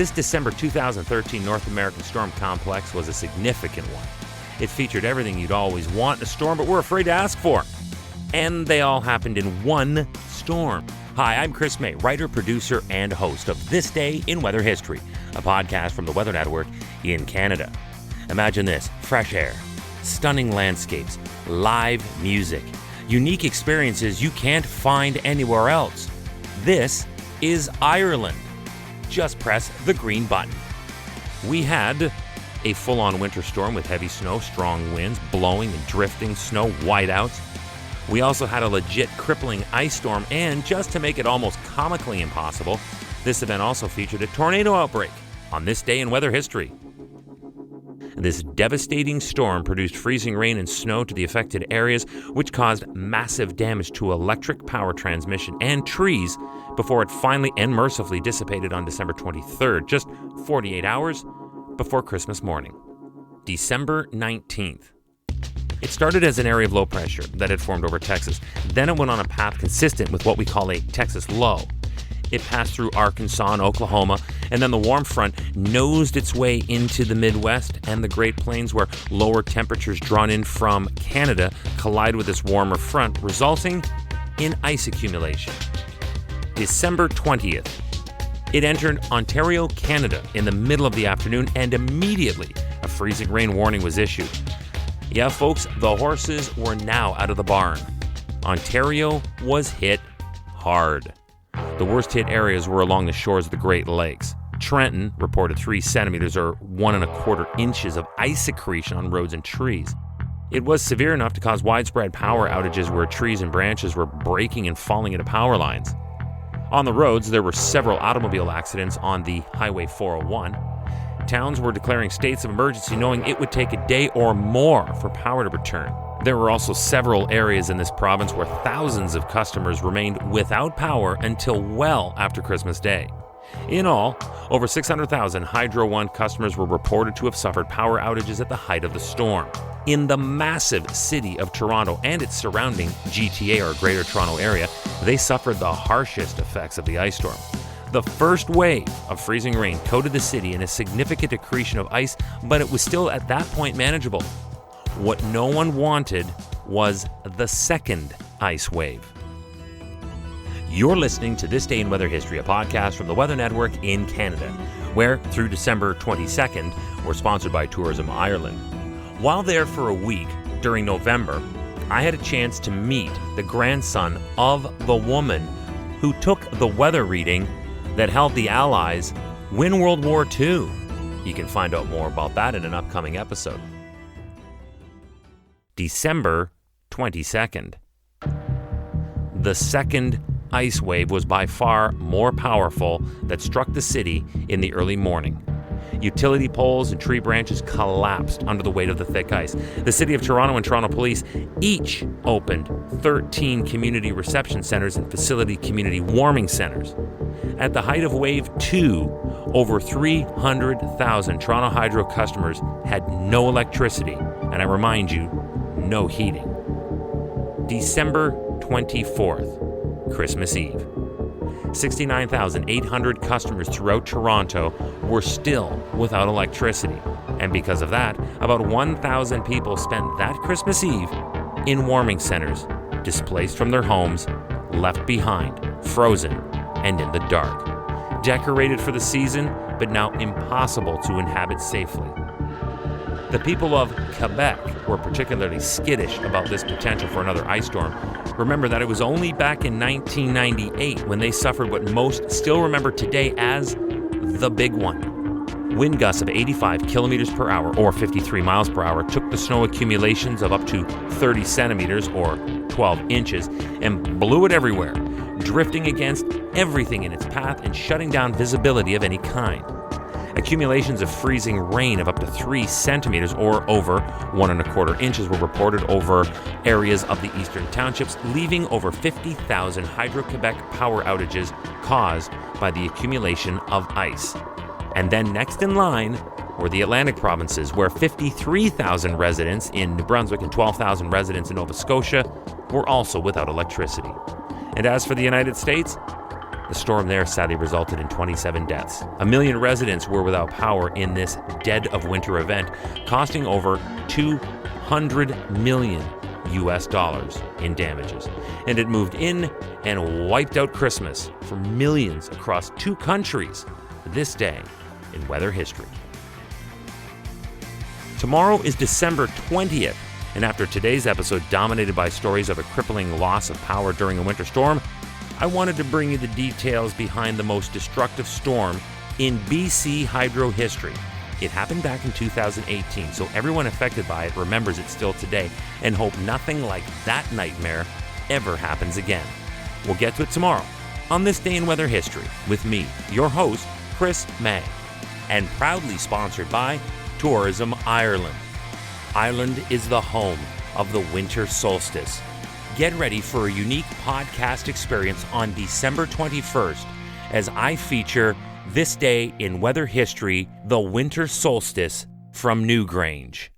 This December 2013 North American storm complex was a significant one. It featured everything you'd always want in a storm but were afraid to ask for. And they all happened in one storm. Hi, I'm Chris May, writer, producer, and host of This Day in Weather History, a podcast from the Weather Network in Canada. Imagine this: fresh air, stunning landscapes, live music, unique experiences you can't find anywhere else. This is Ireland. Just press the green button. We had a full-on winter storm with heavy snow, strong winds, blowing and drifting snow, whiteouts. We also had a legit crippling ice storm, and just to make it almost comically impossible, this event also featured a tornado outbreak on this day in weather history. This devastating storm produced freezing rain and snow to the affected areas, which caused massive damage to electric power transmission and trees before it finally and mercifully dissipated on December 23rd, just 48 hours before Christmas morning. December 19th. It started as an area of low pressure that had formed over Texas. Then it went on a path consistent with what we call a Texas low. It passed through Arkansas and Oklahoma, and then the warm front nosed its way into the Midwest and the Great Plains, where lower temperatures drawn in from Canada collide with this warmer front, resulting in ice accumulation. December 20th. It entered Ontario, Canada in the middle of the afternoon, and immediately a freezing rain warning was issued. Yeah, folks, the horses were now out of the barn. Ontario was hit hard. The worst hit areas were along the shores of the Great Lakes. Trenton reported 3 centimeters or 1.25 inches of ice accretion on roads and trees. It was severe enough to cause widespread power outages where trees and branches were breaking and falling into power lines. On the roads, there were several automobile accidents on the Highway 401. Towns were declaring states of emergency, knowing it would take a day or more for power to return. There were also several areas in this province where thousands of customers remained without power until well after Christmas Day. In all, over 600,000 Hydro One customers were reported to have suffered power outages at the height of the storm. In the massive city of Toronto and its surrounding GTA or Greater Toronto Area, they suffered the harshest effects of the ice storm. The first wave of freezing rain coated the city in a significant accretion of ice, but it was still at that point manageable. What no one wanted was the second ice wave. You're listening to This Day in Weather History, a podcast from the Weather Network in Canada, where through December 22nd, we're sponsored by Tourism Ireland. While there for a week during November, I had a chance to meet the grandson of the woman who took the weather reading that helped the Allies win World War II. You can find out more about that in an upcoming episode. December 22nd. The second ice wave was by far more powerful that struck the city in the early morning. Utility poles and tree branches collapsed under the weight of the thick ice. The City of Toronto and Toronto Police each opened 13 community reception centers and facility community warming centers. At the height of Wave 2, over 300,000 Toronto Hydro customers had no electricity, and I remind you, no heating. December 24th, Christmas Eve. 69,800 customers throughout Toronto were still without electricity, and because of that, about 1,000 people spent that Christmas Eve in warming centers, displaced from their homes, left behind, frozen, and in the dark. Decorated for the season, but now impossible to inhabit safely. The people of Quebec were particularly skittish about this potential for another ice storm. Remember that it was only back in 1998 when they suffered what most still remember today as the big one. Wind gusts of 85 kilometers per hour or 53 miles per hour took the snow accumulations of up to 30 centimeters or 12 inches and blew it everywhere, drifting against everything in its path and shutting down visibility of any kind. Accumulations of freezing rain of up to 3 centimeters or over 1.25 inches were reported over areas of the eastern townships, leaving over 50,000 Hydro-Quebec power outages caused by the accumulation of ice. And then next in line were the Atlantic provinces, where 53,000 residents in New Brunswick and 12,000 residents in Nova Scotia were also without electricity. And as for the United States, The storm there sadly resulted in 27 deaths. 1 million residents were without power in this dead of winter event, costing over $200 million in damages. And it moved in and wiped out Christmas for millions across 2 countries this day in weather history. Tomorrow is December 20th, and after today's episode dominated by stories of a crippling loss of power during a winter storm, I wanted to bring you the details behind the most destructive storm in BC hydro history. It happened back in 2018, so everyone affected by it remembers it still today and hope nothing like that nightmare ever happens again. We'll get to it tomorrow on This Day in Weather History with me, your host, Chris May, and proudly sponsored by Tourism Ireland. Ireland is the home of the winter solstice. Get ready for a unique podcast experience on December 21st as I feature This Day in Weather History, the winter solstice from Newgrange.